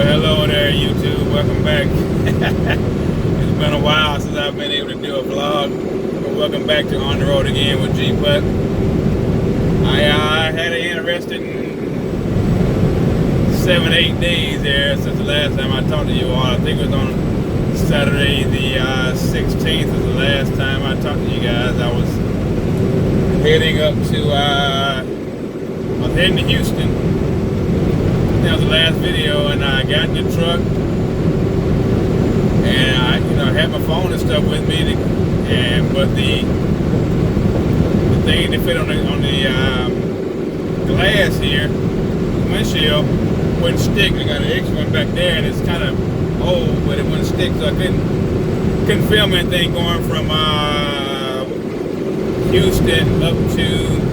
Well, hello there, YouTube. Welcome back. It's been a while since I've been able to do a vlog. But welcome back to On the Road Again with G-Putt. I had an interesting 7-8 days there since the last time I talked to you all. I think it was on Saturday the 16th was the last time I talked to you guys. I was heading up to, I was heading to Houston. That was the last video, and I got in the truck, and I, had my phone and stuff with me, but the thing that fit on the glass here, the windshield, wouldn't stick. I got an extra one back there, and it's kind of old, but it wouldn't stick, so I couldn't film anything going from Houston up to.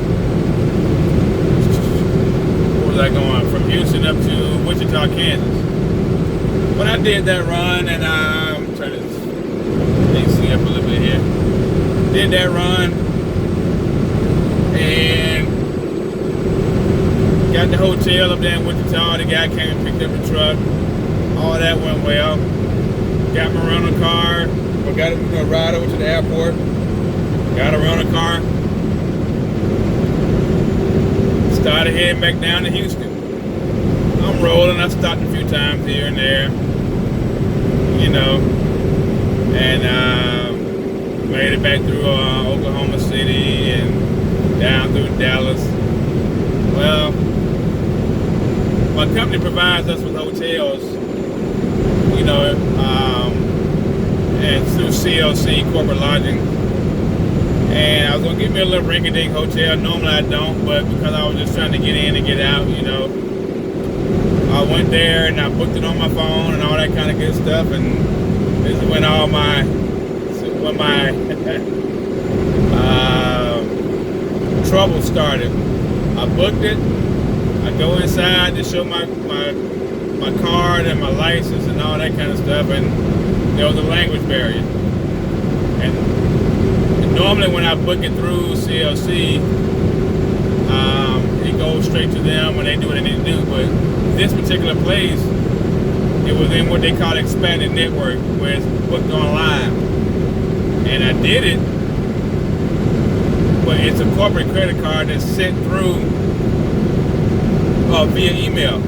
Going from Houston up to Wichita, Kansas. But I did that run, and I'm trying to see up a little bit here. Did that run, and got the hotel up there in Wichita. The guy came and picked up the truck. All that went well. Got my rental car. We got to ride over to the airport. Got a rental car. Started heading back down to Houston. I'm rolling. I stopped a few times here and there, and made it back through Oklahoma City and down through Dallas. Well, my company provides us with hotels, and through C.O.P corporate lodging. And I was gonna give me a little rinky-dink hotel. Normally I don't, but because I was just trying to get in and get out, I went there and I booked it on my phone and all that kind of good stuff. And this is when all my trouble started. I booked it. I go inside to show my card and my license and all that kind of stuff, and there was a language barrier. And normally when I book it through CLC, it goes straight to them and they do what they need to do. But this particular place, it was in what they call expanded network, where it's booked online. And I did it, but it's a corporate credit card that's sent through via email.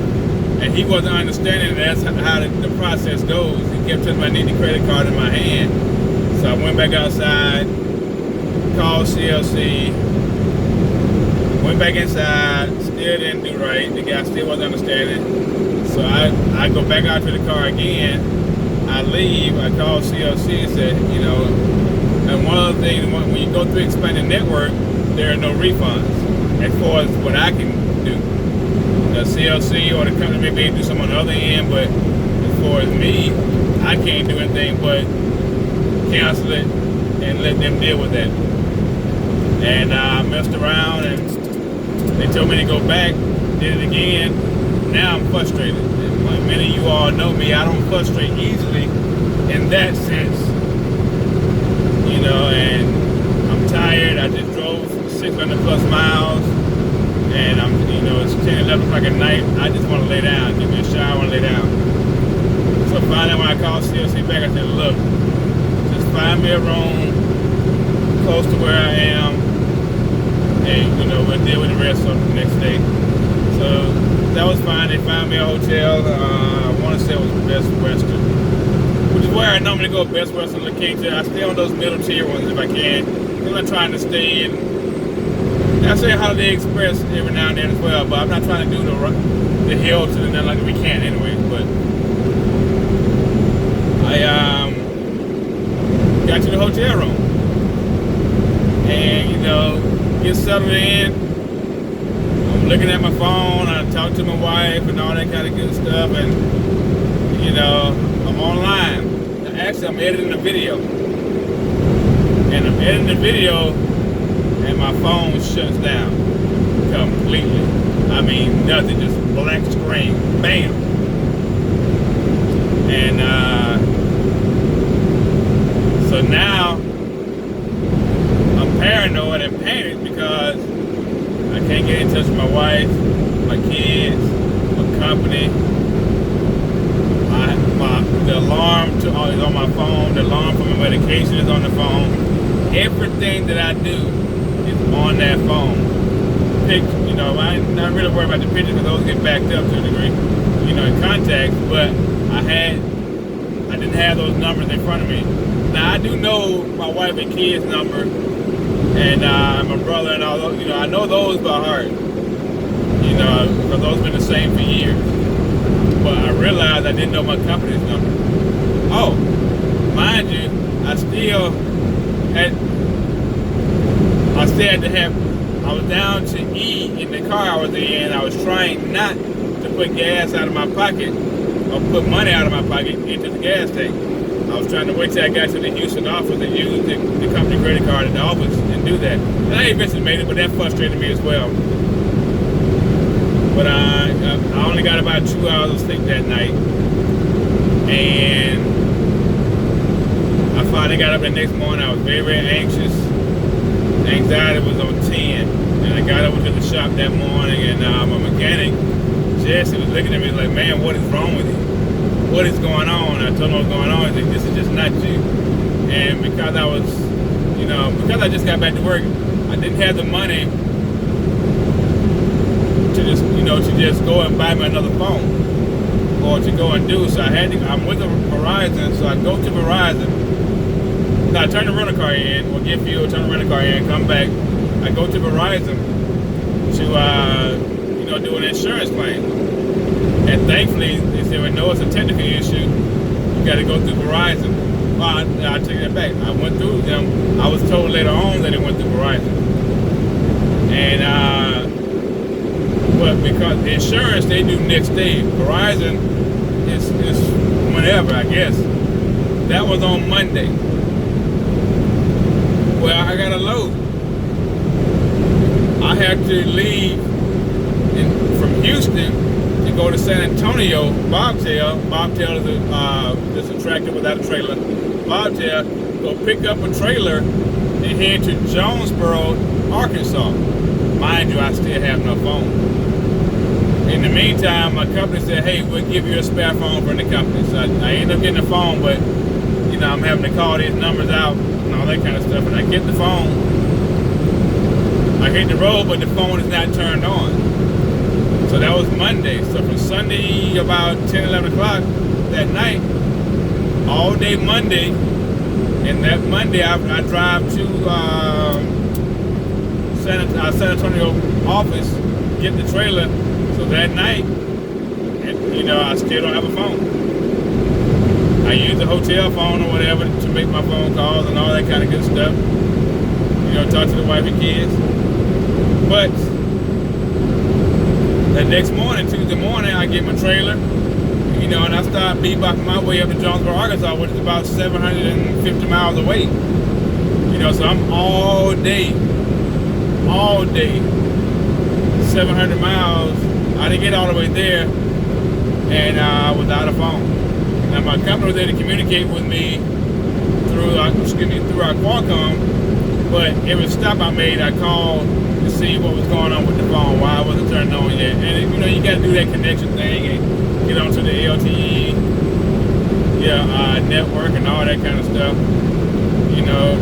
And he wasn't understanding that's how the process goes. He kept telling me I need the credit card in my hand. So I went back outside, called CLC, went back inside, still didn't do right. The guy still wasn't understanding. So I go back out to the car again. I leave, I called CLC and said, and one of the things, when you go through expanded network, there are no refunds as far as what I can do. The CLC or the company may be able to do something on the other end, but as far as me, I can't do anything but cancel it and let them deal with that. And I messed around and they told me to go back, did it again. Now I'm frustrated. And many of you all know me, I don't frustrate easily in that sense. And I'm tired. I just drove 600 plus miles and it's 10, 11 o'clock at night. I just want to lay down, give me a shower and lay down. So finally when I called CLC back, I said, look, just find me a room close to where I am, and we'll deal with the rest of the next day. So that was fine. They found me a hotel. I want to say it was Best Western, which is where I normally go. Best Western, La Quinta. I stay on those middle tier ones if I can. I'm not trying to stay in. I say Holiday Express every now and then as well, but I'm not trying to do the Hilton and nothing like that. We can't anyway. But I got to the hotel room. And, get settled in. I'm looking at my phone. I talk to my wife and all that kind of good stuff. And, I'm online. Actually, I'm editing a video. And I'm editing the video, and my phone shuts down completely. I mean, nothing, just blank screen. Bam. And, so now, I'm paranoid and panicked because I can't get in touch with my wife, my kids, my company. my phone. The alarm for my medication is on the phone. Everything that I do is on that phone. I'm not really worried about the pictures because those get backed up to a degree, in contacts. But I didn't have those numbers in front of me. Now I do know my wife and kids' number, and my brother and all those. I know those by heart. Because those have been the same for years. But I realized I didn't know my company's number. Oh, mind you, I still had to have. I was down to E in the car I was in. I was trying not to put gas out of my pocket or put money out of my pocket into the gas tank. I was trying to wait till I got to the Houston office and use the company credit card in the office and do that. And I eventually made it, but that frustrated me as well. But I only got about 2 hours of sleep that night. And I finally got up the next morning. I was very, very anxious. Anxiety was on 10. And I got over to the shop that morning, and my mechanic, Jesse, was looking at me like, man, what is wrong with you? What is going on? I told him what was going on. He said, this is just not you. And because I was, because I just got back to work, I didn't have the money to just go and buy me another phone or to go and do. So I'm with Verizon, so I go to Verizon. I turn the rental car in, or get fuel, turn the rental car in, come back. I go to Verizon to, do an insurance claim. And thankfully, they said, well, no, it's a technical issue. You got to go through Verizon. Well, I take that back. I went through them. I was told later on that it went through Verizon. And, but because the insurance, they do next day. Verizon is whenever, I guess. That was on Monday. Well, I got a load. I had to leave from Houston to go to San Antonio, Bobtail. Bobtail is a tractor without a trailer. Bobtail, go pick up a trailer and head to Jonesboro, Arkansas. Mind you, I still have no phone. In the meantime, my company said, hey, we'll give you a spare phone from the company. So I ended up getting a phone, but I'm having to call these numbers out and all that kind of stuff. And I get the phone. I hit the road, but the phone is not turned on. So that was Monday. So from Sunday about 10, 11 o'clock that night, all day Monday, and that Monday I drive to San Antonio office, get the trailer. So that night, I still don't have a phone. I use the hotel phone or whatever to make my phone calls and all that kind of good stuff. Talk to the wife and kids. But the next morning, Tuesday morning, I get my trailer, and I start bebopping my way up to Jonesboro, Arkansas, which is about 750 miles away. So I'm all day, 700 miles. I didn't get all the way there, and without a phone. Now my company was there to communicate with me through our Qualcomm, but every stop I made, I called to see what was going on with the phone, why it wasn't turned on yet. And you got to do that connection thing and get onto the LTE, network and all that kind of stuff.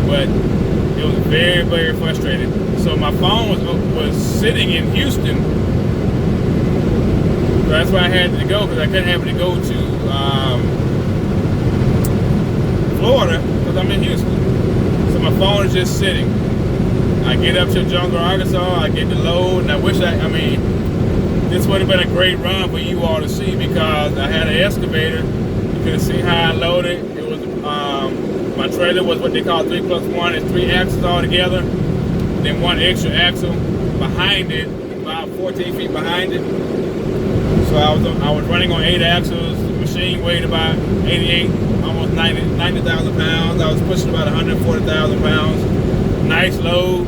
But it was very, very frustrating. So my phone was sitting in Houston. So that's why I had to go, because I couldn't have to go to Florida because I'm in Houston. So my phone is just sitting. I get up to Jonesboro, Arkansas, I get the load, and I wish this would have been a great run for you all to see, because I had an excavator. You could have seen how I loaded. It was, my trailer was what they call 3+1. It's 3 axles all together, then 1 extra axle behind it, about 14 feet behind it. So I was running on 8 axles. The machine weighed about 88, almost 90,000 pounds. I was pushing about 140,000 pounds. Nice load.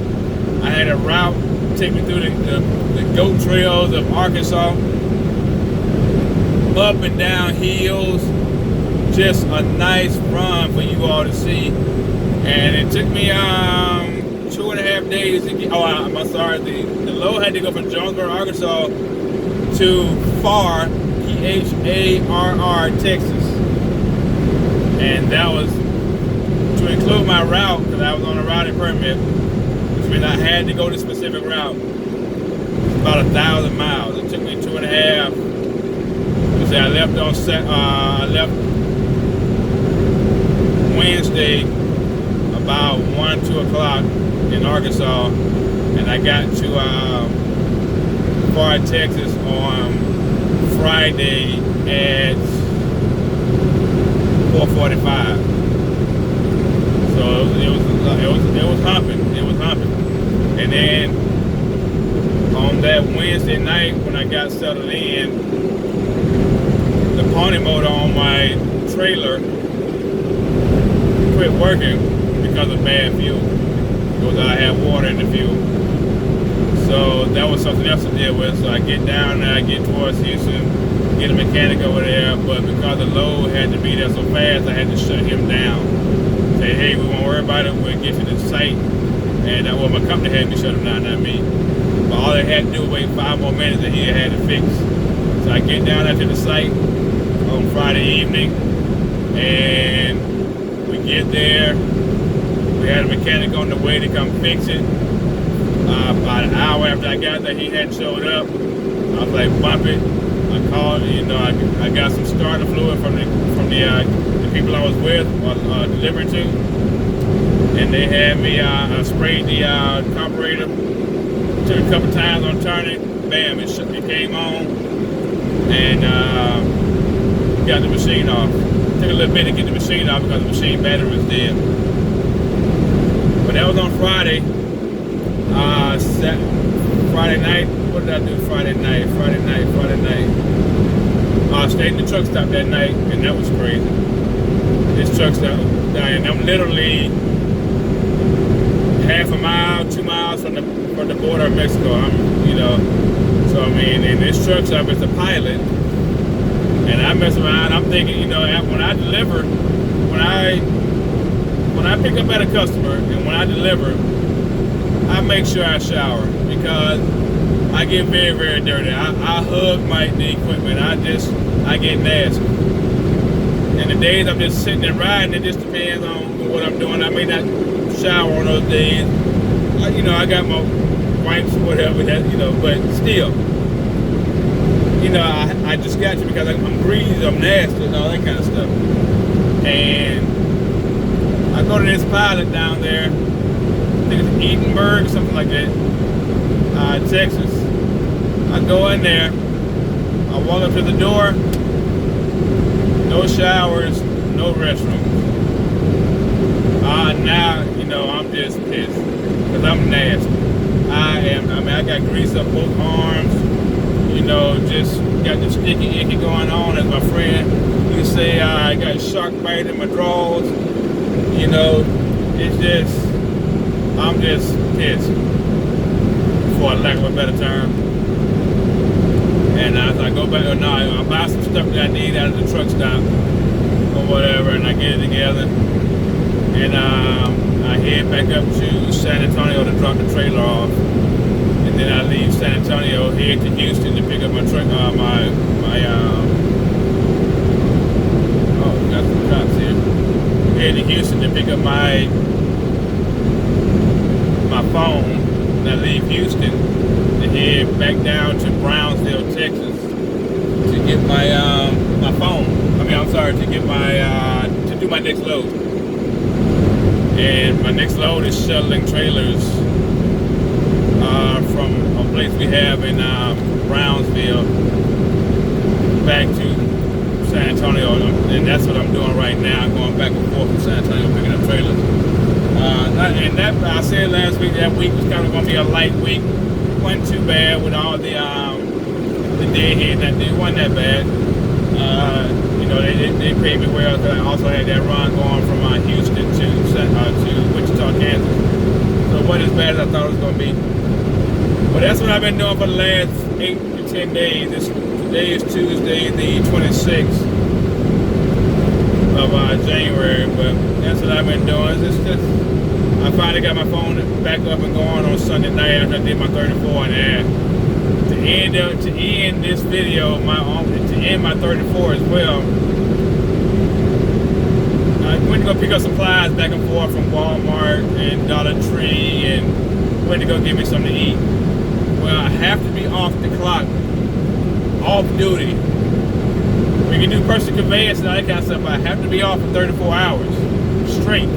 I had a route take me through the goat trails of Arkansas, up and down hills. Just a nice run for you all to see. And it took me 2.5 days to get. The load had to go from Jonesboro, Arkansas to Pharr, Pharr, Texas. and that was to include my route, because I was on a routing permit, which means I had to go to a specific route. It's about 1,000 miles. It took me 2.5. I left on I left Wednesday about 2 o'clock in Arkansas, and I got to Fort Texas on Friday at 4:45. So it was humping. It was humping. And then on that Wednesday night when I got settled in, the pony motor on my trailer quit working because of bad fuel. Because I had water in the fuel. So that was something else to deal with. So I get down and I get towards Houston, get a mechanic over there, but because the load had to be there so fast, I had to shut him down. Say, hey, we won't worry about it, we'll get you to the site. And well, my company had me shut him down, not me. But all they had to do was wait 5 more minutes that he had to fix. So I get down there to the site on Friday evening, and we get there. We had a mechanic on the way to come fix it. About an hour after I got there, he hadn't showed up. I was like, bump it. I called, I got some starter fluid from the people I was with or delivering to, and they had me. I sprayed the carburetor. Took a couple times on turning. Bam! It came on, and got the machine off. Took a little bit to get the machine off because the machine battery was dead. But that was on Friday. Friday night. What did I do Friday night? I stayed in the truck stop that night, and that was crazy. This truck stop, and I'm literally half a mile, 2 miles from the border of Mexico. So I mean, and this truck stop is the pilot. And I mess around, I'm thinking, when I deliver, when I pick up at a customer and when I deliver, I make sure I shower because I get very, very dirty. I hug the equipment. I get nasty. And the days I'm just sitting and riding, it just depends on what I'm doing. I may not shower on those days. I got my wipes or whatever, but still. I just got you because I'm greasy, I'm nasty, and all that kind of stuff. And I go to this pilot down there, I think it's Edinburgh, something like that, Texas. I go in there, I walk up to the door, no showers, no restrooms. Now, I'm just pissed because I'm nasty. I got grease up both arms. Just got the sticky icky going on, as my friend you say. I got a shark bite in my drawers. It's just, I'm just pissed, for lack of a better term. And as I go back, I buy some stuff that I need out of the truck stop or whatever, and I get it together. And I head back up to San Antonio to drop the trailer off. And then I leave San Antonio, head to Houston to pick up my truck, got some cops here. Head to Houston to pick up my phone. And I leave Houston to head back down to Brownsville, Texas to get my phone. To get to do my next load. And my next load is shuttling trailers from a place we have in Brownsville back to San Antonio, and that's what I'm doing right now. I'm going back and forth from San Antonio picking up trailers. And that I said last week, that week was kind of going to be a light week. Wasn't too bad with all the deadhead. It wasn't that bad. They paid me well. Cause I also had that run going from Houston to Wichita, Kansas. So it wasn't as bad as I thought it was going to be. But that's what I've been doing for the last 8 to 10 days. Today is Tuesday, the 26th of January. But that's what I've been doing. I finally got my phone back up and going on Sunday night after I did my 34 and to end this video, to end my 34 as well, went to go pick up supplies back and forth from Walmart and Dollar Tree, and went to go get me something to eat. Well, I have to be off the clock, off duty. We can do personal conveyance and all that kind of stuff, but I have to be off for 34 hours straight.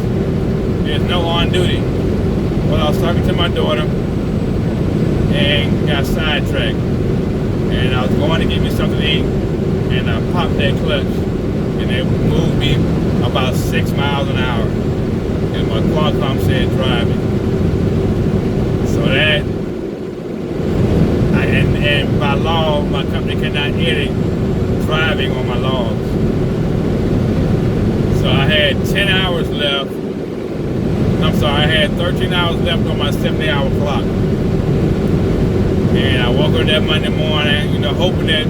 There's no on duty. Well, I was talking to my daughter and got sidetracked. And I was going to get me something to eat, and I popped that clutch, and it moved me about 6 miles an hour. And my Qualcomm said driving. So that, and by law, my company cannot edit driving on my logs. So I had 10 hours left. I'm sorry, I had 13 hours left on my 70-hour clock. And I woke up that Monday morning, hoping that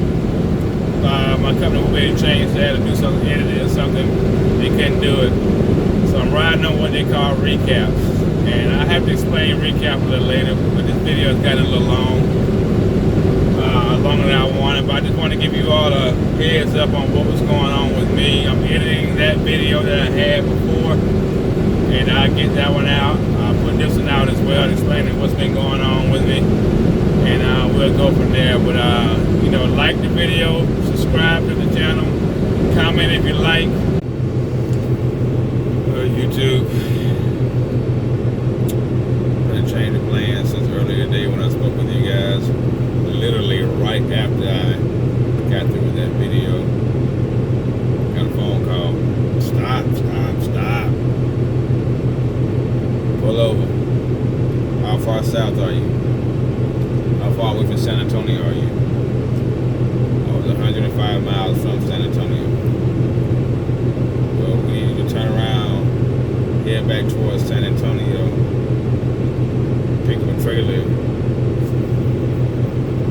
my company would be able to change that or do something, edit it or something. They couldn't do it. So I'm riding on what they call recaps. And I have to explain recap a little later, but this video has gotten a little long. Longer than I wanted, but I just want to give you all a heads up on what was going on with me. I'm editing that video that I had before, and I'll get that one out. I'll put this one out as well, explaining what's been going on with me, and we'll go from there. But like the video, subscribe to the channel, comment if you like. YouTube, I'm gonna change the plan since earlier today when I spoke with you guys. Literally right after I got through with that video, got a phone call. Stop. Pull over. How far south are you? How far away from San Antonio are you? I was 105 miles from San Antonio. Well, we need to turn around, head back towards San Antonio, pick up a trailer,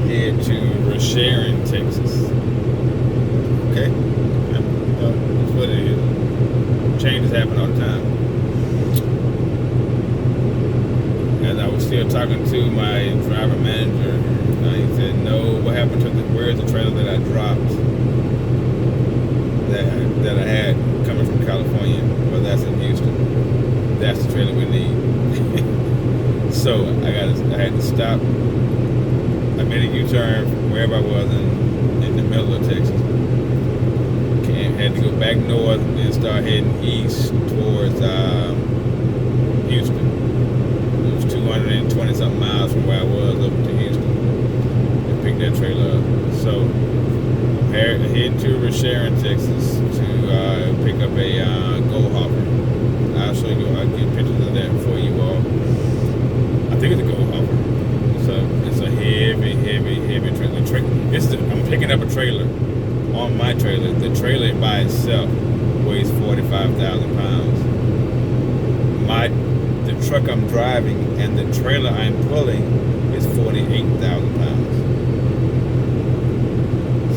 head to Sharon, Texas. Okay? That's what it is. Changes happen all the time. As I was still talking to my driver manager, he said, no, what happened to where's the trailer that I dropped that I had coming from California? Well, that's in Houston. That's the trailer we need. So I had to stop. I made a U-turn from wherever I was in the middle of Texas. Had to go back north and start heading east towards Houston. It was 220 something miles from where I was up to Houston. And picked that trailer up. So I'm heading to Sharon, Texas to pick up a gold hopper. I'll show you. I'll get pictures of that for you all. I think it's a gold hopper. It's a heavy trailer. I'm picking up a trailer on my trailer. The trailer by itself weighs 45,000 pounds. The truck I'm driving and the trailer I'm pulling is 48,000 pounds.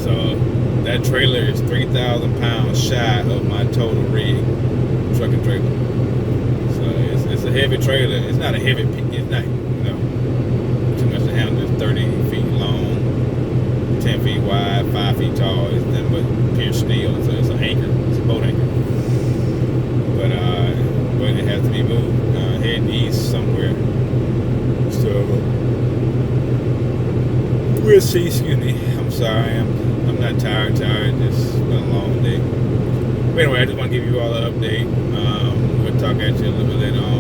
So that trailer is 3,000 pounds shy of my total rig, truck and trailer. So it's a heavy trailer. It's not a heavy. It's not too much to handle. It's 30 feet long, 10 feet wide, 5 feet tall. It's nothing but pure steel. So it's an anchor. It's a boat anchor. But it has to be moved, heading east somewhere. So we'll see. Excuse me. I'm sorry. I'm not tired. It's been a long day. But anyway, I just want to give you all an update. We'll talk at you a little bit later on.